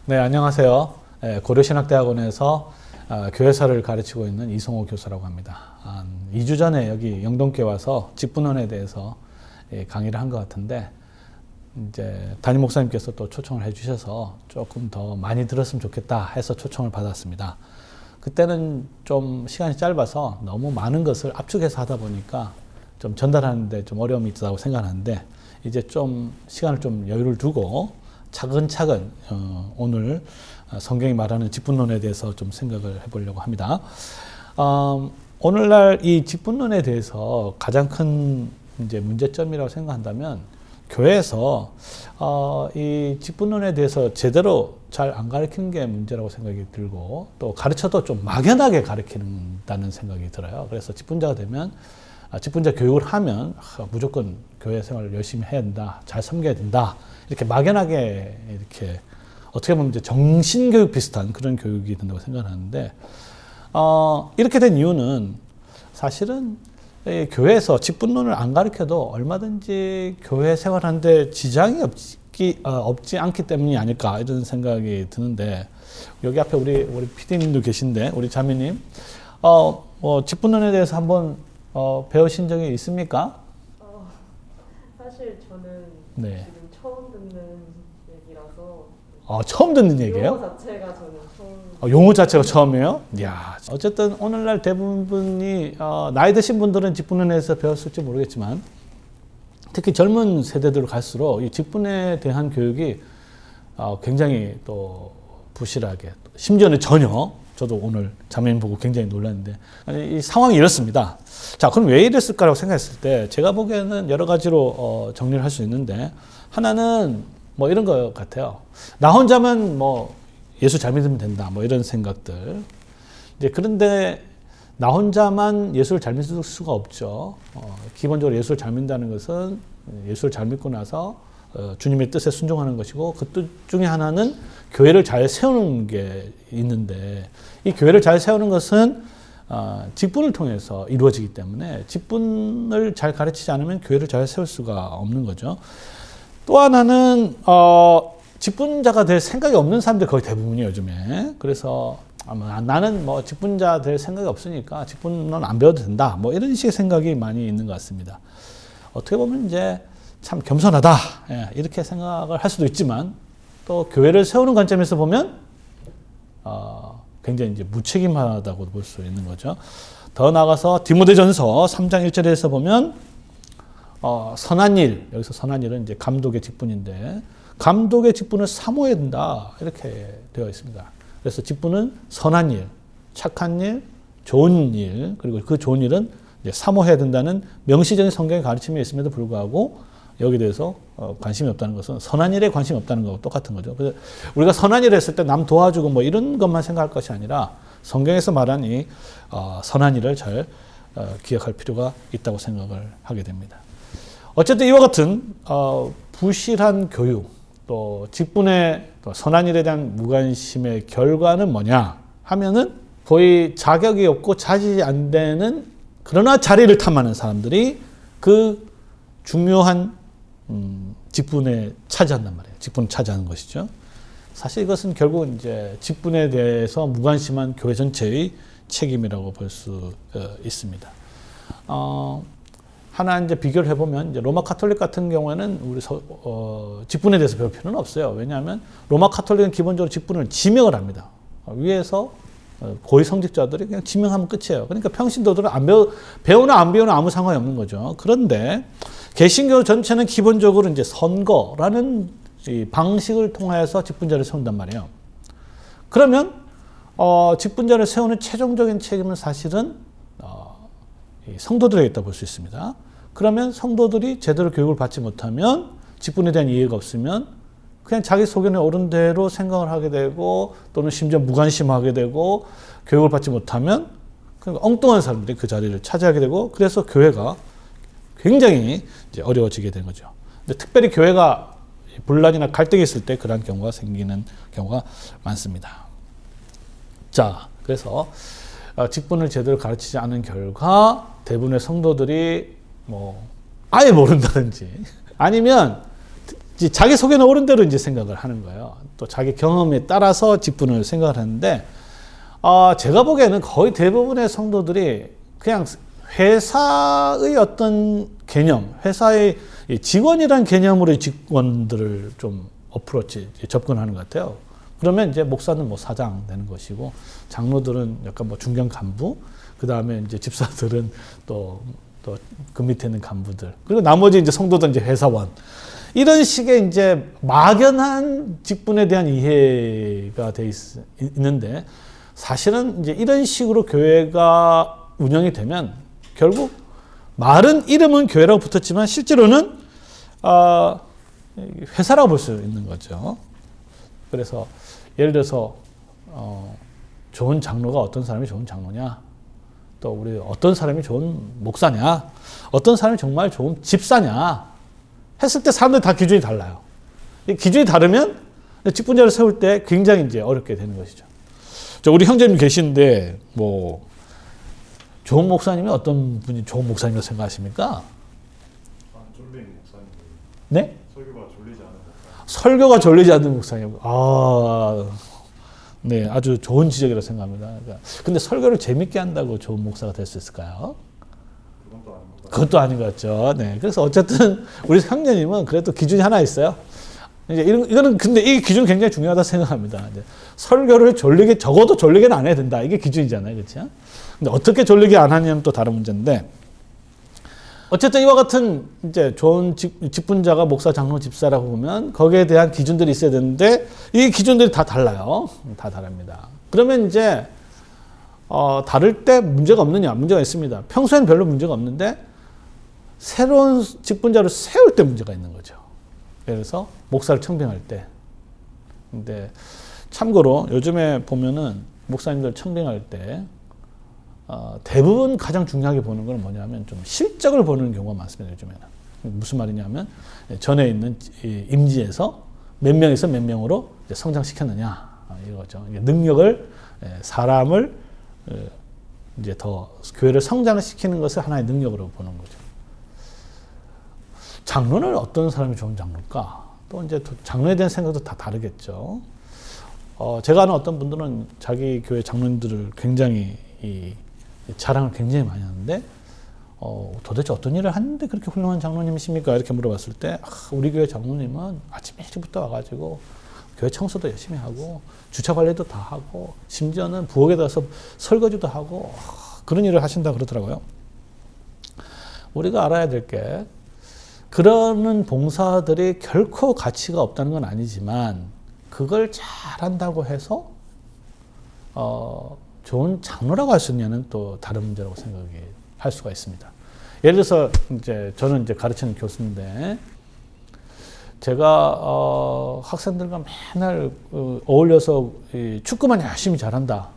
네, 안녕하세요. 고려신학대학원에서 교회사를 가르치고 있는 이성호 교수라고 합니다. 한 2주 전에 여기 영동교회 와서 직분론에 대해서 강의를 한 것 같은데, 이제 담임 목사님께서 또 초청을 해주셔서 조금 더 많이 들었으면 좋겠다 해서 초청을 받았습니다. 그때는 좀 시간이 짧아서 너무 많은 것을 압축해서 하다 보니까 좀 전달하는데 좀 어려움이 있다고 생각하는데, 이제 좀 시간을 좀 여유를 두고 차근차근 오늘 성경이 말하는 직분론에 대해서 좀 생각을 해보려고 합니다. 오늘날 이 직분론에 대해서 가장 큰 이제 문제점이라고 생각한다면, 교회에서 이 직분론에 대해서 제대로 잘 안 가르치는 게 문제라고 생각이 들고, 또 가르쳐도 좀 막연하게 가르친다는 생각이 들어요. 그래서 직분자가 되면, 직분자 교육을 하면 무조건 교회 생활을 열심히 해야 된다, 잘 섬겨야 된다, 이렇게 막연하게 이렇게 어떻게 보면 이제 정신교육 비슷한 그런 교육이 된다고 생각하는데, 이렇게 된 이유는 사실은 교회에서 직분론을 안 가르쳐도 얼마든지 교회 생활하는데 지장이 없지 않기 때문이 아닐까, 이런 생각이 드는데, 여기 앞에 우리 PD님도 계신데, 우리 자매님, 뭐 직분론에 대해서 한번 배우신 적이 있습니까? 사실 저는 네. 지금 처음 듣는 얘기라서. 처음 듣는 얘기예요? 용어 자체가 저는 처음. 용어 자체가 처음이에요? 이야, 어쨌든 오늘날 대부분이 나이 드신 분들은 직분에 대해서 배웠을지 모르겠지만, 특히 젊은 세대들로 갈수록 이 직분에 대한 교육이 굉장히 또 부실하게, 심지어는 전혀, 저도 오늘 자매님 보고 굉장히 놀랐는데, 이 상황이 이렇습니다. 자, 그럼 왜 이랬을까라고 생각했을 때, 제가 보기에는 여러 가지로 정리를 할 수 있는데, 하나는 뭐 이런 것 같아요. 나 혼자만 뭐 예수 잘 믿으면 된다, 뭐 이런 생각들. 이제 그런데 나 혼자만 예수를 잘 믿을 수가 없죠. 기본적으로 예수를 잘 믿는다는 것은 예수를 잘 믿고 나서 주님의 뜻에 순종하는 것이고, 그 뜻 중에 하나는 교회를 잘 세우는 게 있는데, 이 교회를 잘 세우는 것은 직분을 통해서 이루어지기 때문에 직분을 잘 가르치지 않으면 교회를 잘 세울 수가 없는 거죠. 또 하나는 직분자가 될 생각이 없는 사람들 거의 대부분이에요, 요즘에. 그래서 나는 뭐 직분자 될 생각이 없으니까 직분은 안 배워도 된다, 뭐 이런 식의 생각이 많이 있는 것 같습니다. 어떻게 보면 이제 참 겸손하다, 이렇게 생각을 할 수도 있지만, 또 교회를 세우는 관점에서 보면 굉장히 이제 무책임하다고 볼 수 있는 거죠. 더 나아가서 디모데전서 3장 1절에서 보면 선한 일, 여기서 선한 일은 이제 감독의 직분인데, 감독의 직분을 사모해야 된다, 이렇게 되어 있습니다. 그래서 직분은 선한 일, 착한 일, 좋은 일, 그리고 그 좋은 일은 이제 사모해야 된다는 명시적인 성경의 가르침이 있음에도 불구하고, 여기에 대해서 관심이 없다는 것은 선한 일에 관심이 없다는 거하고 똑같은 거죠. 그래서 우리가 선한 일을 했을 때 남 도와주고 뭐 이런 것만 생각할 것이 아니라, 성경에서 말한 이 선한 일을 잘 기억할 필요가 있다고 생각을 하게 됩니다. 어쨌든 이와 같은 부실한 교육, 또 직분의 또 선한 일에 대한 무관심의 결과는 뭐냐 하면은, 거의 자격이 없고 자질이 안 되는, 그러나 자리를 탐하는 사람들이 그 중요한 직분에 차지한단 말이에요. 직분을 차지하는 것이죠. 사실 이것은 결국 이제 직분에 대해서 무관심한 교회 전체의 책임이라고 볼 수 있습니다. 하나 이제 비교를 해보면, 이제 로마 카톨릭 같은 경우에는 우리 직분에 대해서 배울 필요는 없어요. 왜냐하면 로마 카톨릭은 기본적으로 직분을 지명을 합니다. 위에서 고위 성직자들이 그냥 지명하면 끝이에요. 그러니까 평신도들은 배우나 안 배우나 아무 상관이 없는 거죠. 그런데 개신교 전체는 기본적으로 이제 선거라는 이 방식을 통해서 직분자를 세운단 말이에요. 그러면 직분자를 세우는 최종적인 책임은 사실은 성도들에게 있다고 볼 수 있습니다. 그러면 성도들이 제대로 교육을 받지 못하면, 직분에 대한 이해가 없으면 그냥 자기 소견에 옳은 대로 생각을 하게 되고, 또는 심지어 무관심하게 되고, 교육을 받지 못하면 엉뚱한 사람들이 그 자리를 차지하게 되고, 그래서 교회가 굉장히 이제 어려워지게 되는 거죠. 근데 특별히 교회가 분란이나 갈등이 있을 때 그런 경우가 생기는 경우가 많습니다. 자, 그래서 직분을 제대로 가르치지 않은 결과 대부분의 성도들이 뭐 아예 모른다든지, 아니면 이제 자기 속에는 옳은 대로 이제 생각을 하는 거예요. 또 자기 경험에 따라서 직분을 생각을 하는데, 제가 보기에는 거의 대부분의 성도들이 그냥 회사의 어떤 개념, 회사의 직원이란 개념으로 직원들을 좀 어프로치, 접근하는 것 같아요. 그러면 이제 목사는 뭐 사장 되는 것이고, 장로들은 약간 뭐 중견 간부, 그 다음에 이제 집사들은 또 그 밑에 있는 간부들, 그리고 나머지 이제 성도들은 이제 회사원. 이런 식의 이제 막연한 직분에 대한 이해가 돼 있는데, 사실은 이제 이런 식으로 교회가 운영이 되면 결국 말은 이름은 교회라고 붙었지만 실제로는 회사라고 볼 수 있는 거죠. 그래서 예를 들어서 좋은 장로가 어떤 사람이 좋은 장로냐, 또 우리 어떤 사람이 좋은 목사냐, 어떤 사람이 정말 좋은 집사냐 했을 때 사람들 다 기준이 달라요. 이 기준이 다르면 직분자를 세울 때 굉장히 이제 어렵게 되는 것이죠. 우리 형제님 계시는데 뭐 좋은 목사님이 어떤 분이 좋은 목사님이라고 생각하십니까? 졸린 목사님. 네? 설교가 졸리지 않은 목사님. 설교가 졸리지 않는 목사님. 네, 아주 좋은 지적이라고 생각합니다. 그러니까 근데 설교를 재밌게 한다고 좋은 목사가 될 수 있을까요? 그건 또 아닙니다. 그것도 아닌 것 같죠. 네, 그래서 어쨌든 우리 형제님은 그래도 기준이 하나 있어요. 이제 이거는 근데 이 기준 굉장히 중요하다 생각합니다. 이제 설교를 졸리게, 적어도 졸리게는 안 해야 된다. 이게 기준이잖아요, 그렇죠? 근데 어떻게 졸리게 안 하냐면 또 다른 문제인데, 어쨌든 이와 같은 이제 좋은 직분자가 목사, 장로, 집사라고 보면 거기에 대한 기준들이 있어야 되는데 이 기준들이 다 달라요. 다 다릅니다. 그러면 이제 다를 때 문제가 없느냐? 문제가 있습니다. 평소에는 별로 문제가 없는데 새로운 직분자를 세울 때 문제가 있는 거죠. 예를 들어서 목사를 청빙할 때. 근데 참고로 요즘에 보면은 목사님들 청빙할 때 대부분 가장 중요하게 보는 건 뭐냐면 좀 실적을 보는 경우가 많습니다. 요즘에는. 무슨 말이냐면 전에 있는 임지에서 몇 명에서 몇 명으로 성장시켰느냐 이거죠. 능력을, 사람을 이제 더 교회를 성장시키는 것을 하나의 능력으로 보는 거죠. 장로는 어떤 사람이 좋은 장로일까? 또 이제 장로에 대한 생각도 다 다르겠죠. 제가 아는 어떤 분들은 자기 교회 장로님들을 굉장히 자랑을 굉장히 많이 하는데, 도대체 어떤 일을 하는데 그렇게 훌륭한 장로님이십니까? 이렇게 물어봤을 때, 우리 교회 장로님은 아침 일찍부터 와가지고 교회 청소도 열심히 하고 주차 관리도 다 하고 심지어는 부엌에 가서 설거지도 하고 그런 일을 하신다 그러더라고요. 우리가 알아야 될 게, 그러는 봉사들이 결코 가치가 없다는 건 아니지만 그걸 잘한다고 해서 좋은 장로라고 할 수 있냐는 또 다른 문제라고 생각할 수가 있습니다. 예를 들어서 이제 저는 이제 가르치는 교수인데, 제가 학생들과 맨날 어울려서 축구만 열심히 잘한다.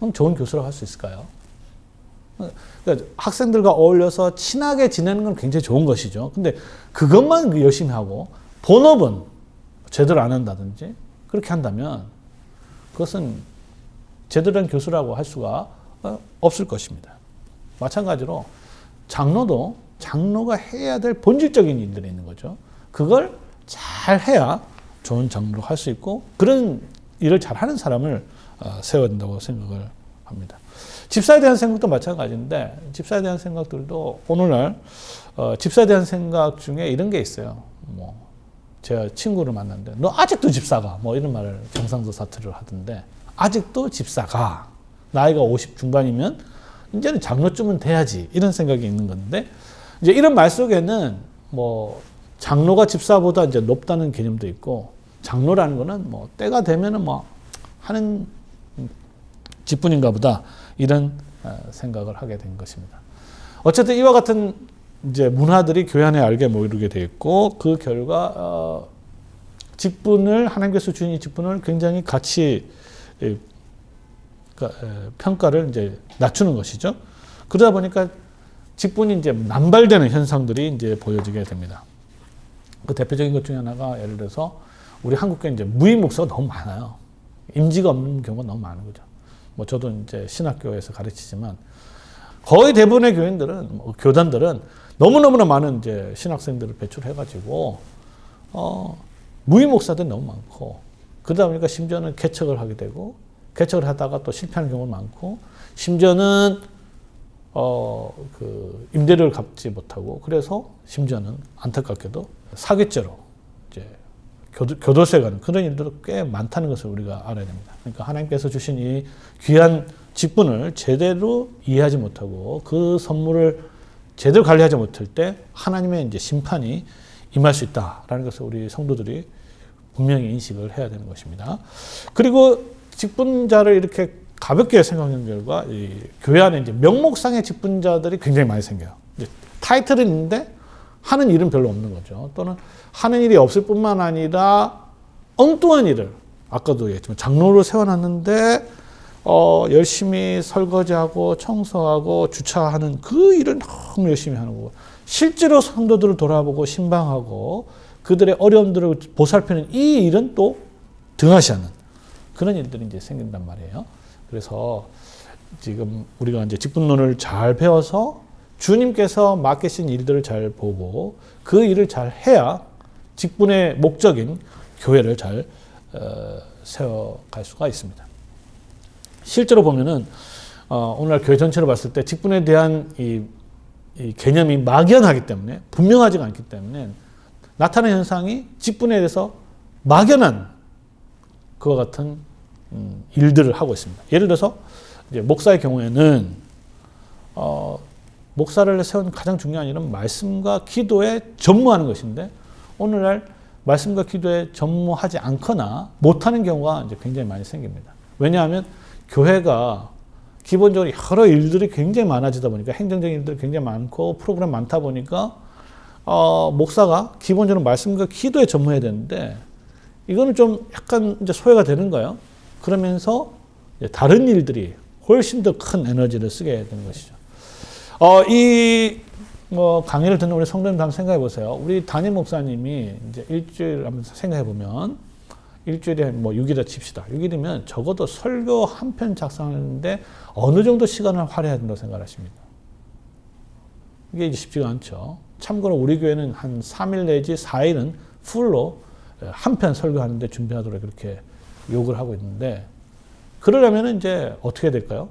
그럼 좋은 교수라고 할 수 있을까요? 그러니까 학생들과 어울려서 친하게 지내는 건 굉장히 좋은 것이죠. 근데 그것만 열심히 하고 본업은 제대로 안 한다든지 그렇게 한다면 그것은 제대로 된 교수라고 할 수가 없을 것입니다. 마찬가지로 장로가 해야 될 본질적인 일들이 있는 거죠. 그걸 잘 해야 좋은 장로로 할 수 있고, 그런 일을 잘하는 사람을 세워야 된다고 생각을 합니다. 집사에 대한 생각도 마찬가지인데, 집사에 대한 생각들도 오늘날 집사에 대한 생각 중에 이런 게 있어요. 뭐 제가 친구를 만났는데 너 아직도 집사가? 뭐 이런 말을 경상도 사투리로 하던데, 아직도 집사가? 나이가 50 중반이면 이제는 장로쯤은 돼야지, 이런 생각이 있는 건데, 이제 이런 말 속에는 뭐 장로가 집사보다 이제 높다는 개념도 있고, 장로라는 거는 뭐 때가 되면은 뭐 하는 직분인가 보다, 이런 생각을 하게 된 것입니다. 어쨌든 이와 같은 이제 문화들이 교회 안에 알게 모이게 되어 있고, 그 결과 직분을, 하나님께서 주신 이 직분을 굉장히 가치 평가를 이제 낮추는 것이죠. 그러다 보니까 직분이 이제 남발되는 현상들이 이제 보여지게 됩니다. 그 대표적인 것 중에 하나가, 예를 들어서 우리 한국교회 이제 무임 목사가 너무 많아요. 임지가 없는 경우가 너무 많은 거죠. 뭐 저도 이제 신학교에서 가르치지만 거의 대부분의 교인들은, 교단들은 너무너무나 많은 이제 신학생들을 배출해가지고 무임 목사들이 너무 많고 그러다 보니까 심지어는 개척을 하게 되고 개척을 하다가 또 실패하는 경우가 많고 심지어는 임대료를 갚지 못하고 그래서 심지어는 안타깝게도 사기죄로 이제 교도소에 가는 그런 일들도 꽤 많다는 것을 우리가 알아야 됩니다. 그러니까 하나님께서 주신 이 귀한 직분을 제대로 이해하지 못하고 그 선물을 제대로 관리하지 못할 때 하나님의 이제 심판이 임할 수 있다라는 것을 우리 성도들이 분명히 인식을 해야 되는 것입니다. 그리고 직분자를 이렇게 가볍게 생각하는 결과 이 교회 안에 이제 명목상의 직분자들이 굉장히 많이 생겨요. 이제 타이틀은 있는데 하는 일은 별로 없는 거죠. 또는 하는 일이 없을 뿐만 아니라 엉뚱한 일을 아까도 얘기했지만 장로를 세워놨는데 열심히 설거지하고 청소하고 주차하는 그 일을 너무 열심히 하는 거고 실제로 성도들을 돌아보고 신방하고 그들의 어려움들을 보살피는 이 일은 또 등하시하는 그런 일들이 이제 생긴단 말이에요. 그래서 지금 우리가 이제 직분론을 잘 배워서 주님께서 맡기신 일들을 잘 보고 그 일을 잘 해야 직분의 목적인 교회를 잘 세워갈 수가 있습니다. 실제로 보면은 오늘날 교회 전체를 봤을 때 직분에 대한 이 개념이 막연하기 때문에 분명하지가 않기 때문에 나타나는 현상이 직분에 대해서 막연한 그와 같은 일들을 하고 있습니다. 예를 들어서 이제 목사의 경우에는 목사를 세운 가장 중요한 일은 말씀과 기도에 전무하는 것인데 오늘날 말씀과 기도에 전무하지 않거나 못하는 경우가 이제 굉장히 많이 생깁니다. 왜냐하면 교회가 기본적으로 여러 일들이 굉장히 많아지다 보니까 행정적인 일들이 굉장히 많고 프로그램 많다 보니까 목사가 기본적으로 말씀과 기도에 전무해야 되는데 이거는 좀 약간 이제 소외가 되는 거예요. 그러면서 다른 일들이 훨씬 더 큰 에너지를 쓰게 되는 것이죠. 이 강의를 듣는 우리 성도님들 한번 생각해 보세요. 우리 담임 목사님이 이제 일주일 한번 생각해 보면 일주일에 뭐 6일이라 칩시다. 6일이면 적어도 설교 한 편 작성하는데 어느 정도 시간을 할애해야 된다고 생각하십니까? 이게 이제 쉽지가 않죠. 참고로 우리 교회는 한 3일 내지 4일은 풀로 한 편 설교하는데 준비하도록 그렇게 요구를 하고 있는데 그러려면 이제 어떻게 될까요?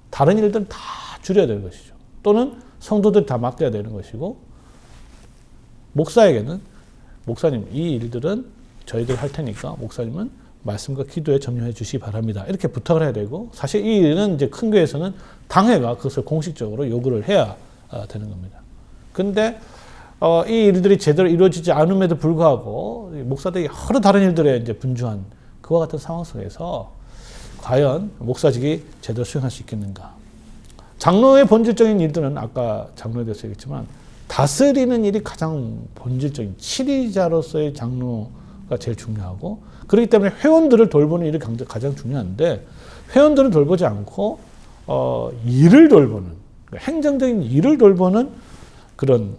다른 일들은 다 줄여야 되는 것이죠. 또는 성도들이 다 맡겨야 되는 것이고 목사에게는 목사님 이 일들은 저희들 할 테니까 목사님은 말씀과 기도에 점유해 주시기 바랍니다. 이렇게 부탁을 해야 되고 사실 이 일은 이제 큰 교회에서는 당회가 그것을 공식적으로 요구를 해야 되는 겁니다. 근데 이 일들이 제대로 이루어지지 않음에도 불구하고 목사들이 여러 다른 일들에 이제 분주한 그와 같은 상황 속에서 과연 목사직이 제대로 수행할 수 있겠는가? 장로의 본질적인 일들은 아까 장로에 대해서 얘기했지만 다스리는 일이 가장 본질적인 치리자로서의 장로가 제일 중요하고 그렇기 때문에 회원들을 돌보는 일이 가장 중요한데 회원들을 돌보지 않고 일을 돌보는 행정적인 일을 돌보는 그런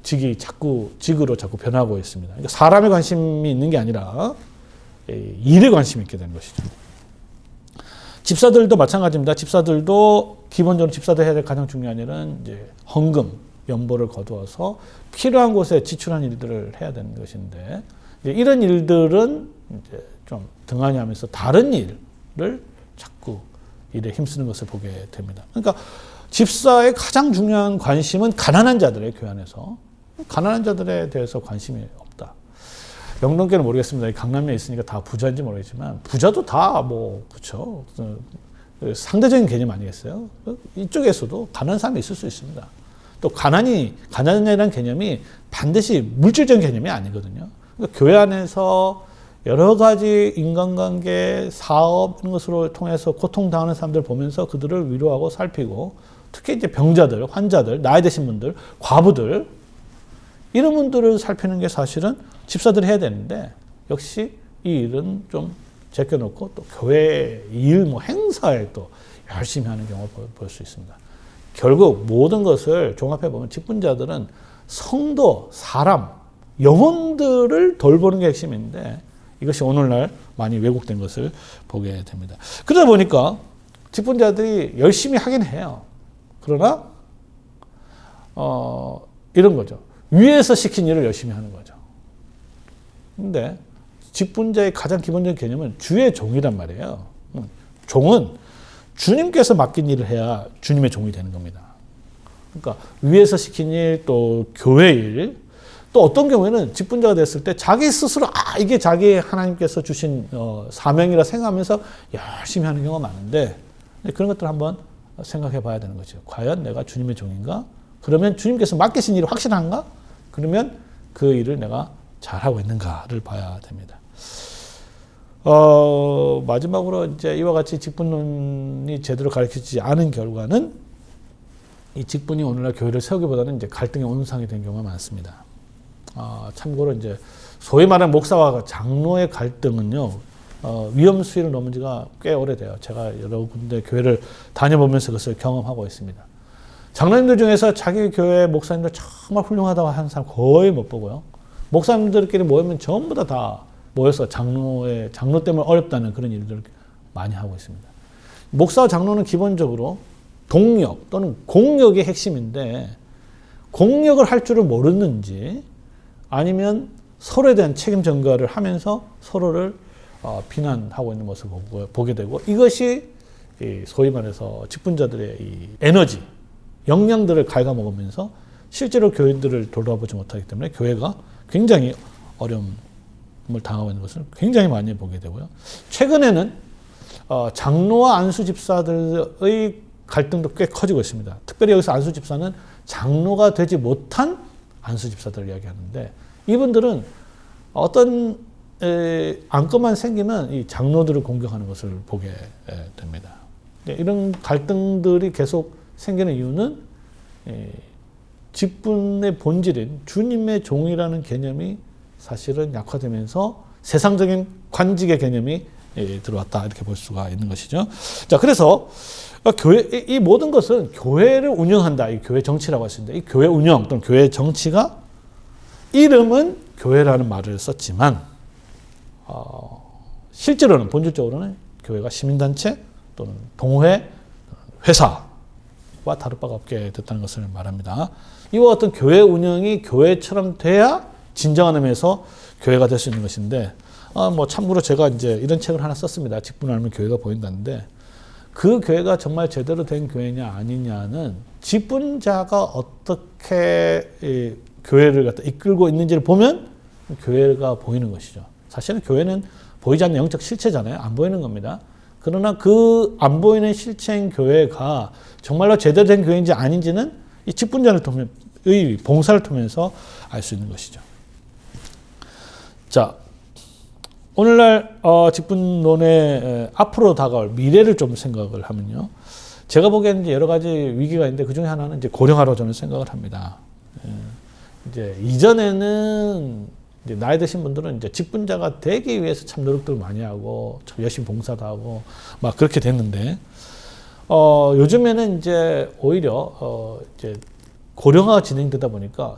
직으로 자꾸 변하고 있습니다. 그러니까 사람에 관심이 있는 게 아니라 일에 관심이 있게 되는 것이죠. 집사들도 마찬가지입니다. 집사들도 기본적으로 집사들 해야 될 가장 중요한 일은 이제 헌금, 연보를 거두어서 필요한 곳에 지출한 일들을 해야 되는 것인데 이런 일들은 이제 좀 등한히 하면서 다른 일을 자꾸 일에 힘쓰는 것을 보게 됩니다. 그러니까 집사의 가장 중요한 관심은 가난한 자들의 교회 안에서 가난한 자들에 대해서 관심이 없다. 영동교는 모르겠습니다. 강남에 있으니까 다 부자인지 모르겠지만 부자도 다 그렇죠. 상대적인 개념 아니겠어요? 이쪽에서도 가난한 사람이 있을 수 있습니다. 또 가난이라는 개념이 반드시 물질적인 개념이 아니거든요. 그러니까 교회 안에서 여러 가지 인간관계, 사업 이런 것으로 통해서 고통당하는 사람들 보면서 그들을 위로하고 살피고 특히 이제 병자들, 환자들, 나이 드신 분들, 과부들 이런 분들을 살피는 게 사실은 집사들이 해야 되는데 역시 이 일은 좀 제껴놓고 또 교회 일, 행사에 또 열심히 하는 경우를 볼 수 있습니다. 결국 모든 것을 종합해 보면 직분자들은 성도, 사람, 영혼들을 돌보는 게 핵심인데 이것이 오늘날 많이 왜곡된 것을 보게 됩니다. 그러다 보니까 직분자들이 열심히 하긴 해요. 그러나 이런 거죠. 위에서 시킨 일을 열심히 하는 거죠. 근데 직분자의 가장 기본적인 개념은 주의 종이란 말이에요. 종은 주님께서 맡긴 일을 해야 주님의 종이 되는 겁니다. 그러니까 위에서 시킨 일, 또 교회 일, 또 어떤 경우에는 직분자가 됐을 때 자기 스스로 이게 자기 하나님께서 주신 사명이라 생각하면서 열심히 하는 경우가 많은데 그런 것들 한번 생각해 봐야 되는 거죠. 과연 내가 주님의 종인가? 그러면 주님께서 맡기신 일이 확실한가? 그러면 그 일을 내가 잘하고 있는가를 봐야 됩니다. 마지막으로 이제 이와 같이 직분론이 제대로 가르치지 않은 결과는 이 직분이 오늘날 교회를 세우기보다는 이제 갈등의 온상이 된 경우가 많습니다. 참고로 이제 소위 말하는 목사와 장로의 갈등은요, 위험 수위를 넘은 지가 꽤 오래돼요. 제가 여러 군데 교회를 다녀보면서 그것을 경험하고 있습니다. 장로님들 중에서 자기 교회 목사님들 정말 훌륭하다고 하는 사람 거의 못 보고요. 목사님들끼리 모이면 전부 다 모여서 장로 때문에 어렵다는 그런 일들을 많이 하고 있습니다. 목사와 장로는 기본적으로 동력 또는 공력의 핵심인데 공력을 할 줄을 모르는지 아니면 서로에 대한 책임 전가를 하면서 서로를 비난하고 있는 모습을 보게 되고 이것이 소위 말해서 직분자들의 이 에너지, 역량들을 갉아먹으면서 실제로 교인들을 돌아보지 못하기 때문에 교회가 굉장히 어려움을 당하고 있는 것을 굉장히 많이 보게 되고요. 최근에는 장로와 안수 집사들의 갈등도 꽤 커지고 있습니다. 특별히 여기서 안수 집사는 장로가 되지 못한 안수 집사들을 이야기하는데 이분들은 어떤 안건만 생기면 이 장로들을 공격하는 것을 보게 됩니다. 이런 갈등들이 계속 생기는 이유는 직분의 본질인 주님의 종이라는 개념이 사실은 약화되면서 세상적인 관직의 개념이 들어왔다 이렇게 볼 수가 있는 것이죠. 자, 그래서 이 모든 것은 교회를 운영한다. 이 교회 정치라고 할 수 있는데 이 교회 운영 또는 교회 정치가 이름은 교회라는 말을 썼지만 실제로는 본질적으로는 교회가 시민단체 또는 동호회, 회사와 다를 바가 없게 됐다는 것을 말합니다. 이와 같은 교회 운영이 교회처럼 돼야 진정한 의미에서 교회가 될 수 있는 것인데 참고로 제가 이제 이런 책을 하나 썼습니다. 직분을 알면 교회가 보인다는데 그 교회가 정말 제대로 된 교회냐 아니냐는 직분자가 어떻게 교회를 갖다 이끌고 있는지를 보면 교회가 보이는 것이죠. 사실은 교회는 보이지 않는 영적 실체잖아요. 안 보이는 겁니다. 그러나 그 안 보이는 실체인 교회가 정말로 제대로 된 교회인지 아닌지는 이 직분자를 통해 의 봉사를 통해서 알 수 있는 것이죠. 자, 오늘날 직분론의 앞으로 다가올 미래를 좀 생각을 하면요. 제가 보기에는 이제 여러 가지 위기가 있는데 그 중에 하나는 이제 고령화로 저는 생각을 합니다. 이제 이전에는 이제 나이 드신 분들은 이제 직분자가 되기 위해서 참 노력들을 많이 하고 참 열심히 봉사도 하고 막 그렇게 됐는데 요즘에는 이제 오히려 이제 고령화가 진행되다 보니까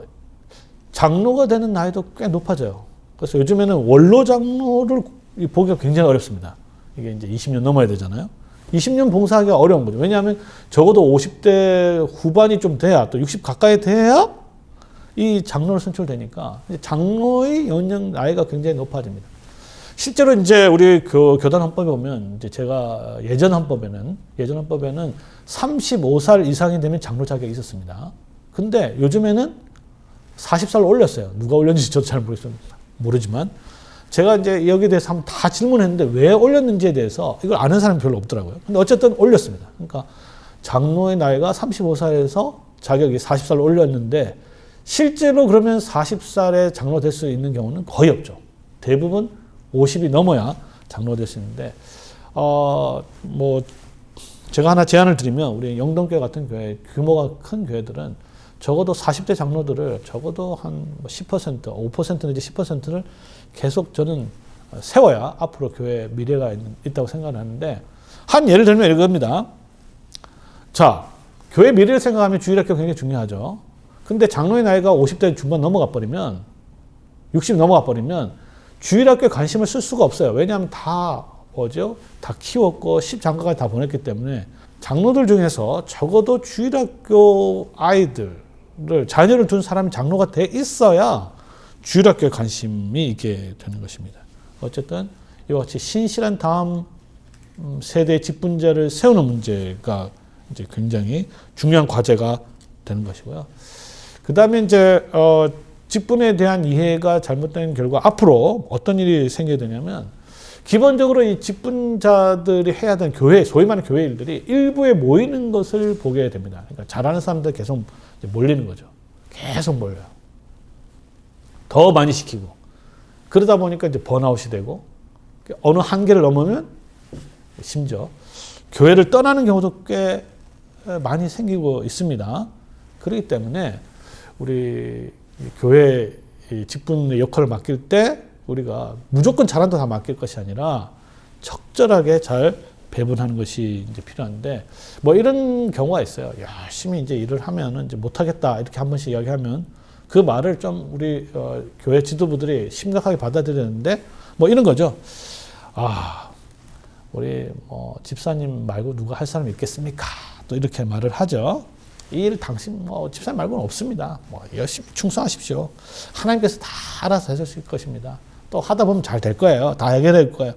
장로가 되는 나이도 꽤 높아져요. 그래서 요즘에는 원로 장로를 보기가 굉장히 어렵습니다. 이게 이제 20년 넘어야 되잖아요. 20년 봉사하기가 어려운 거죠. 왜냐하면 적어도 50대 후반이 좀 돼야 또 60 가까이 돼야 이 장로를 선출되니까 장로의 연령 나이가 굉장히 높아집니다. 실제로 이제 우리 교단 헌법에 보면 이제 제가 예전 헌법에는 35살 이상이 되면 장로 자격이 있었습니다. 근데 요즘에는 40살로 올렸어요. 누가 올렸는지 저도 잘 모르지만 제가 이제 여기에 대해서 한번 다 질문했는데 왜 올렸는지에 대해서 이걸 아는 사람이 별로 없더라고요. 근데 어쨌든 올렸습니다. 그러니까 장로의 나이가 35살에서 자격이 40살로 올렸는데 실제로 그러면 40살에 장로 될 수 있는 경우는 거의 없죠. 대부분 50이 넘어야 장로 될 수 있는데 제가 하나 제안을 드리면 우리 영동교회 같은 교회 규모가 큰 교회들은 적어도 40대 장로들을 적어도 한 10%, 5% 내지 10%를 계속 저는 세워야 앞으로 교회에 미래가 있다고 생각을 하는데 한 예를 들면 이겁니다. 자, 교회 미래를 생각하면 주일학교 굉장히 중요하죠. 근데 장로의 나이가 50대 중반 넘어가 버리면 60 넘어가 버리면 주일학교에 관심을 쓸 수가 없어요. 왜냐하면 다 키웠고 10장가까지 다 보냈기 때문에 장로들 중에서 적어도 주일학교 아이들을 자녀를 둔 사람이 장로가 돼 있어야 주일학교에 관심이 있게 되는 것입니다. 어쨌든 이와 같이 신실한 다음 세대의 직분자를 세우는 문제가 이제 굉장히 중요한 과제가 되는 것이고요. 그 다음에 이제 직분에 대한 이해가 잘못된 결과 앞으로 어떤 일이 생겨야 되냐면 기본적으로 이 직분자들이 해야 되는 교회, 소위 말하는 교회 일들이 일부에 모이는 것을 보게 됩니다. 그러니까 잘하는 사람들 계속 몰리는 거죠. 계속 몰려요. 더 많이 시키고. 그러다 보니까 이제 번아웃이 되고 어느 한계를 넘으면 심지어 교회를 떠나는 경우도 꽤 많이 생기고 있습니다. 그렇기 때문에 우리 교회 직분의 역할을 맡길 때 우리가 무조건 잘한다 다 맡길 것이 아니라 적절하게 잘 배분하는 것이 이제 필요한데 뭐 이런 경우가 있어요. 열심히 이제 일을 하면은 이제 못하겠다 이렇게 한 번씩 이야기하면 그 말을 좀 우리 교회 지도부들이 심각하게 받아들이는데 뭐 이런 거죠. 우리 뭐 집사님 말고 누가 할 사람이 있겠습니까? 또 이렇게 말을 하죠. 이 일 당신 뭐 집사님 말고는 없습니다. 뭐 열심히 충성하십시오. 하나님께서 다 알아서 해주실 것입니다. 또 하다 보면 잘 될 거예요. 다 해결될 거예요.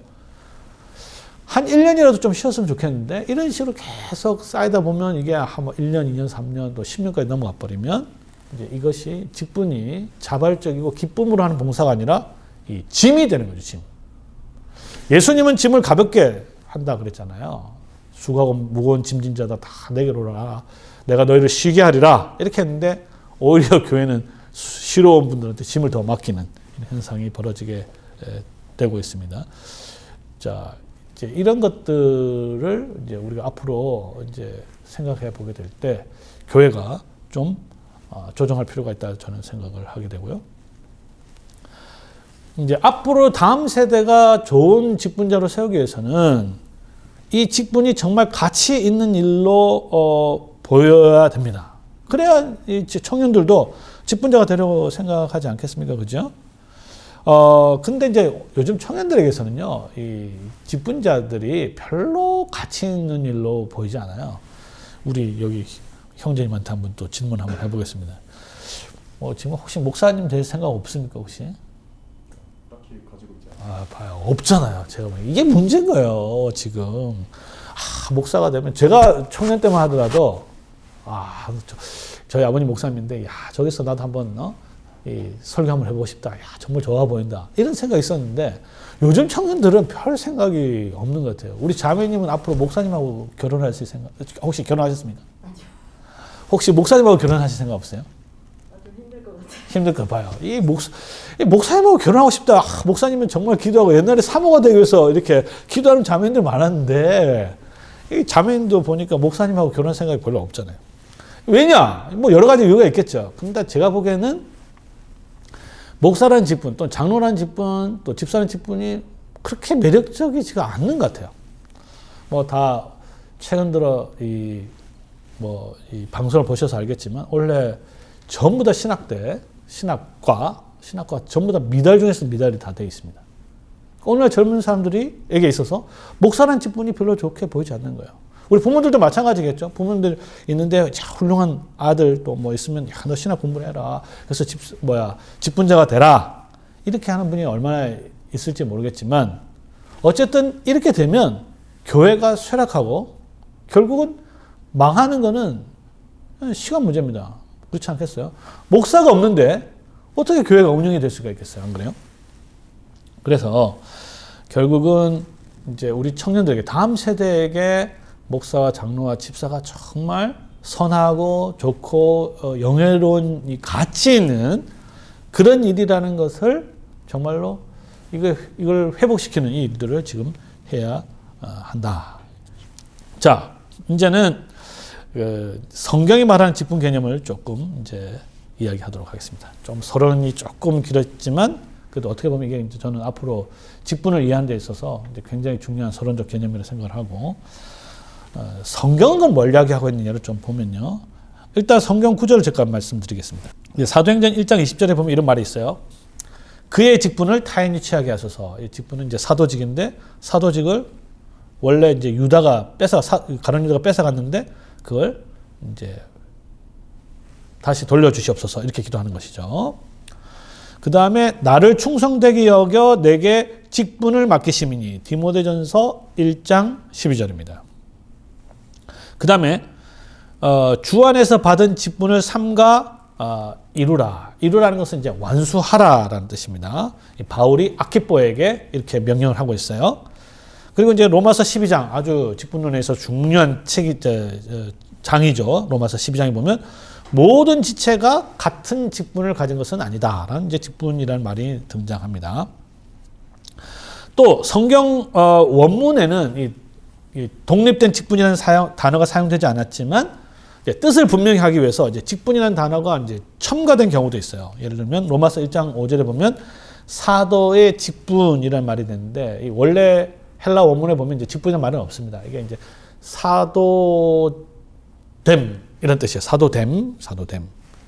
한 1년이라도 좀 쉬었으면 좋겠는데 이런 식으로 계속 쌓이다 보면 이게 한 1년, 2년, 3년, 또 10년까지 넘어가 버리면 이제 이것이 직분이 자발적이고 기쁨으로 하는 봉사가 아니라 이 짐이 되는 거죠. 짐. 예수님은 짐을 가볍게 한다 그랬잖아요. 수고하고 무거운 짐진 자다 다 내게로 오라. 내가 너희를 쉬게 하리라. 이렇게 했는데 오히려 교회는 쉬러온 분들한테 짐을 더 맡기는 현상이 벌어지게 되고 있습니다. 자, 이제 이런 것들을 이제 우리가 앞으로 이제 생각해 보게 될 때 교회가 좀 조정할 필요가 있다 저는 생각을 하게 되고요. 이제 앞으로 다음 세대가 좋은 직분자로 세우기 위해서는 이 직분이 정말 가치 있는 일로 보여야 됩니다. 그래야 이 청년들도 직분자가 되려고 생각하지 않겠습니까? 그죠? 근데 이제 요즘 청년들에게서는요, 이 직분자들이 별로 가치 있는 일로 보이지 않아요. 우리 여기 형제님한테 한번 또 질문 한번 해보겠습니다. 지금 혹시 목사님 될 생각 없습니까, 혹시? 딱히 가지고 있지 않아요. 봐요. 없잖아요. 제가 이게 문제인 거예요, 지금. 목사가 되면, 제가 청년 때만 하더라도, 저희 아버님 목사님인데, 저기서 나도 한번, 설교 한번 해보고 싶다. 정말 좋아 보인다. 이런 생각이 있었는데, 요즘 청년들은 별 생각이 없는 것 같아요. 우리 자매님은 앞으로 목사님하고 결혼할 수 있을 생각, 혹시 결혼하셨습니까? 아니요. 혹시 목사님하고 결혼하실 생각 없어요? 좀 힘들 것 같아요. 힘들 거 봐요. 이 목사님하고 결혼하고 싶다. 목사님은 정말 기도하고 옛날에 사모가 되기 위해서 이렇게 기도하는 자매님들 많았는데 이 자매님도 보니까 목사님하고 결혼 생각이 별로 없잖아요. 왜냐? 뭐 여러 가지 이유가 있겠죠. 근데 제가 보기에는 목사라는 직분, 또 장로라는 직분, 또 집사라는 직분이 그렇게 매력적이지가 않는 것 같아요. 뭐 다 최근 들어 이 방송을 보셔서 알겠지만 원래 전부 다 신학과 전부 다 미달 중에서 미달이 다 되어 있습니다. 오늘날 젊은 사람들에게 있어서 목사라는 직분이 별로 좋게 보이지 않는 거예요. 우리 부모들도 마찬가지겠죠. 부모들 있는데 훌륭한 아들 또 뭐 있으면 너 신학 공부를 해라. 그래서 직분자가 되라. 이렇게 하는 분이 얼마나 있을지 모르겠지만 어쨌든 이렇게 되면 교회가 쇠락하고 결국은 망하는 거는 시간 문제입니다. 그렇지 않겠어요? 목사가 없는데 어떻게 교회가 운영이 될 수가 있겠어요? 안 그래요? 그래서 결국은 이제 우리 청년들에게 다음 세대에게 목사와 장로와 집사가 정말 선하고 좋고 영예로운 이 가치 있는 그런 일이라는 것을 정말로 이걸 회복시키는 이 일들을 지금 해야 한다. 자, 이제는 성경이 말하는 직분 개념을 조금 이제 이야기하도록 하겠습니다. 좀 서론이 조금 길었지만 그래도 어떻게 보면 이게 이제 저는 앞으로 직분을 이해하는 데 있어서 이제 굉장히 중요한 서론적 개념이라고 생각을 하고 성경은 뭘 이야기하고 있느냐를 좀 보면요. 일단 성경 구절을 잠깐 말씀드리겠습니다. 사도행전 1장 20절에 보면 이런 말이 있어요. 그의 직분을 타인이 취하게 하소서. 이 직분은 이제 사도직인데 사도직을 원래 이제 가룟 유다가 뺏어갔는데 그걸 이제 다시 돌려주시옵소서 이렇게 기도하는 것이죠. 그 다음에 나를 충성되게 여겨 내게 직분을 맡기심이니 디모데전서 1장 12절입니다. 그 다음에 주 안에서 받은 직분을 삼가 이루라. 이루라는 것은 이제 완수하라라는 뜻입니다. 바울이 아키뽀에게 이렇게 명령을 하고 있어요. 그리고 이제 로마서 12장 아주 직분론에서 중요한 장이죠. 로마서 12장에 보면 모든 지체가 같은 직분을 가진 것은 아니다라는 이제 직분이라는 말이 등장합니다. 또 성경 원문에는 이 독립된 직분이라는 단어가 사용되지 않았지만 뜻을 분명히 하기 위해서 이제 직분이라는 단어가 이제 첨가된 경우도 있어요. 예를 들면 로마서 1장 5절에 보면 사도의 직분이라는 말이 되는데 원래 헬라 원문에 보면 이제 직분이라는 말은 없습니다. 이게 이제 사도됨 이런 뜻이에요. 사도됨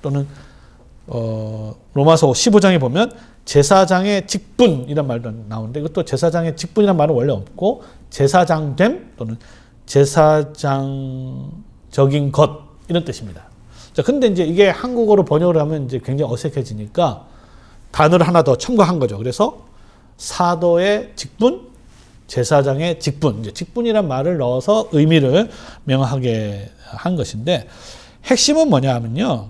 또는 로마서 15장에 보면 제사장의 직분이란 말도 나오는데 이것도 제사장의 직분이란 말은 원래 없고 제사장됨 또는 제사장적인 것 이런 뜻입니다. 자, 근데 이제 이게 한국어로 번역을 하면 이제 굉장히 어색해지니까 단어를 하나 더 첨가한 거죠. 그래서 사도의 직분, 제사장의 직분, 이제 직분이란 말을 넣어서 의미를 명확하게 한 것인데 핵심은 뭐냐 하면요.